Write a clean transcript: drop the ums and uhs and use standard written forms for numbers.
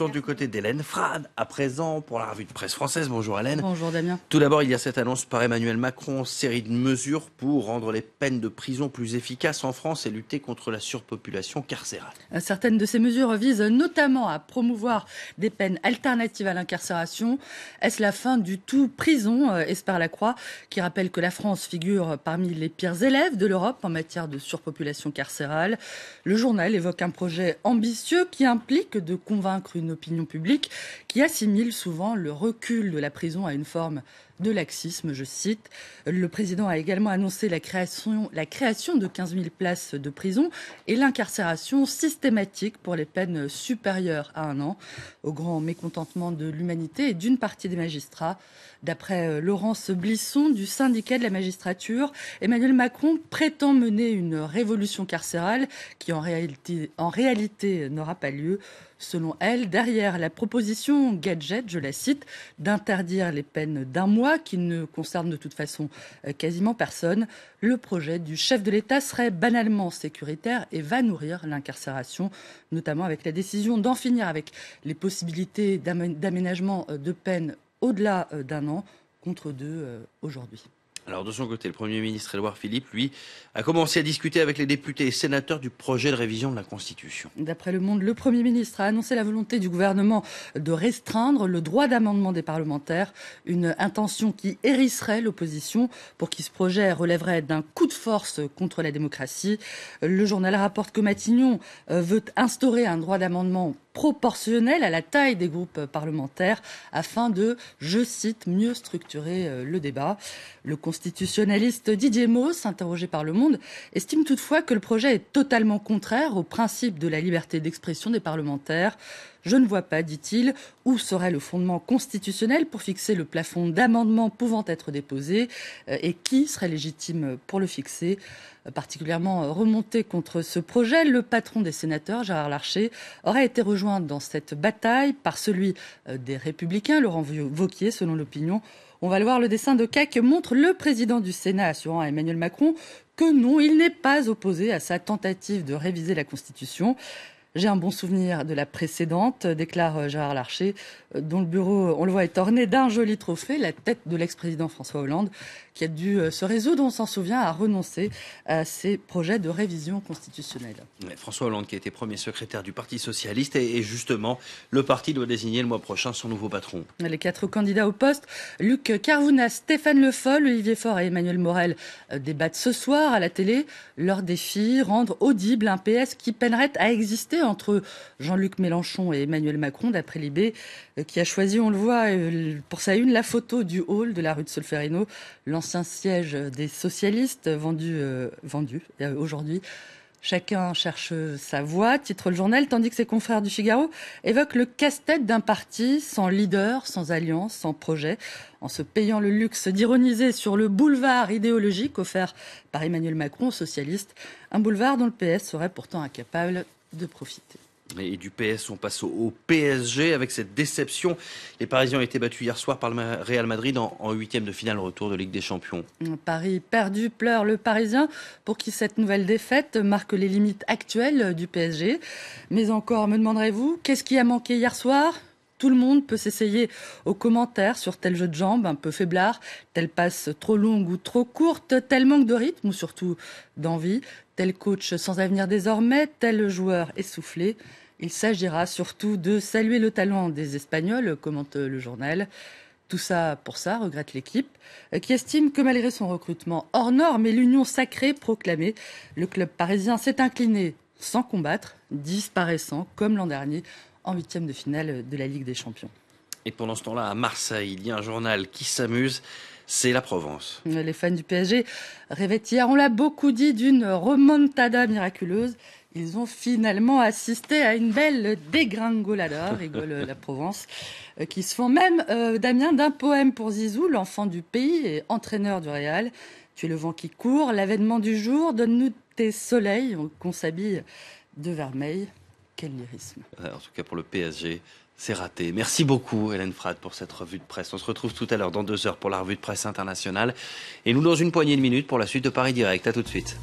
tourne du côté d'Hélène Frade, à présent pour la revue de presse française. Bonjour Hélène. Bonjour Damien. Tout d'abord, il y a cette annonce par Emmanuel Macron, série de mesures pour rendre les peines de prison plus efficaces en France et lutter contre la surpopulation carcérale. Certaines de ces mesures visent notamment à promouvoir des peines alternatives à l'incarcération. Est-ce la fin du tout prison, espère la Croix, qui rappelle que la France figure parmi les pires élèves de l'Europe en matière de surpopulation carcérale. Le journal évoque un projet ambitieux qui implique de convaincre une opinion publique qui assimile souvent le recul de la prison à une forme de laxisme, je cite. Le président a également annoncé la création de 15 000 places de prison et l'incarcération systématique pour les peines supérieures à 1 an, au grand mécontentement de l'humanité et d'une partie des magistrats. D'après Laurence Blisson du syndicat de la magistrature, Emmanuel Macron prétend mener une révolution carcérale qui en réalité n'aura pas lieu. Selon elle, derrière la proposition gadget, je la cite, d'interdire les peines d'1 mois qui ne concernent de toute façon quasiment personne, le projet du chef de l'État serait banalement sécuritaire et va nourrir l'incarcération, notamment avec la décision d'en finir avec les possibilités d'aménagement de peine au-delà d'1 an contre 2 aujourd'hui. Alors de son côté, le Premier ministre Édouard Philippe, lui, a commencé à discuter avec les députés et sénateurs du projet de révision de la Constitution. D'après Le Monde, le Premier ministre a annoncé la volonté du gouvernement de restreindre le droit d'amendement des parlementaires, une intention qui hérisserait l'opposition pour qui ce projet relèverait d'un coup de force contre la démocratie. Le journal rapporte que Matignon veut instaurer un droit d'amendement proportionnel à la taille des groupes parlementaires afin de, je cite, mieux structurer le débat. Le constitutionnaliste Didier Mauss, interrogé par Le Monde, estime toutefois que le projet est totalement contraire au principe de la liberté d'expression des parlementaires. Je ne vois pas, dit-il, où serait le fondement constitutionnel pour fixer le plafond d'amendements pouvant être déposés et qui serait légitime pour le fixer. Particulièrement remonté contre ce projet, le patron des sénateurs, Gérard Larcher, aurait été rejoint dans cette bataille par celui des Républicains, Laurent Wauquiez, selon l'opinion. On va le voir, le dessin de cas que montre le président du Sénat assurant à Emmanuel Macron que non, il n'est pas opposé à sa tentative de réviser la Constitution. J'ai un bon souvenir de la précédente, déclare Gérard Larcher, dont le bureau, on le voit, est orné d'un joli trophée, la tête de l'ex-président François Hollande, qui a dû se résoudre, on s'en souvient, à renoncer à ses projets de révision constitutionnelle. François Hollande, qui a été premier secrétaire du Parti socialiste, et justement, le parti doit désigner le mois prochain son nouveau patron. Les 4 candidats au poste, Luc Carvounas, Stéphane Le Foll, Olivier Faure et Emmanuel Morel, débattent ce soir à la télé. Leur défi, rendre audible un PS qui peinerait à exister entre Jean-Luc Mélenchon et Emmanuel Macron, d'après Libé, qui a choisi, on le voit, pour sa une, la photo du hall de la rue de Solferino, l'ancien siège des socialistes vendu aujourd'hui. Chacun cherche sa voie, titre le journal, tandis que ses confrères du Figaro évoquent le casse-tête d'un parti sans leader, sans alliance, sans projet, en se payant le luxe d'ironiser sur le boulevard idéologique offert par Emmanuel Macron aux socialistes, un boulevard dont le PS serait pourtant incapable de profiter. Et du PS, on passe au PSG avec cette déception. Les Parisiens ont été battus hier soir par le Real Madrid en 8e de finale retour de Ligue des Champions. Paris perdu, pleure le Parisien, pour qui cette nouvelle défaite marque les limites actuelles du PSG. Mais encore, me demanderez-vous, qu'est-ce qui a manqué hier soir ? Tout le monde peut s'essayer aux commentaires sur tel jeu de jambes un peu faiblard, telle passe trop longue ou trop courte, tel manque de rythme ou surtout d'envie, tel coach sans avenir désormais, tel joueur essoufflé. Il s'agira surtout de saluer le talent des Espagnols, commente le journal. Tout ça pour ça, regrette l'équipe, qui estime que malgré son recrutement hors norme et l'union sacrée proclamée, le club parisien s'est incliné sans combattre, disparaissant comme l'an dernier en 8e de finale de la Ligue des Champions. Et pendant ce temps-là, à Marseille, il y a un journal qui s'amuse, c'est La Provence. Les fans du PSG rêvaient hier, on l'a beaucoup dit, d'une remontada miraculeuse. Ils ont finalement assisté à une belle dégringolada, rigole La Provence, qui se font même, Damien, d'un poème pour Zizou, l'enfant du pays et entraîneur du Real. Tu es le vent qui court, l'avènement du jour, donne-nous tes soleils, qu'on s'habille de vermeil. Quel lyrisme. En tout cas pour le PSG, c'est raté. Merci beaucoup Hélène Frade pour cette revue de presse. On se retrouve tout à l'heure dans 2 heures pour la revue de presse internationale. Et nous dans une poignée de minutes pour la suite de Paris Direct. À tout de suite.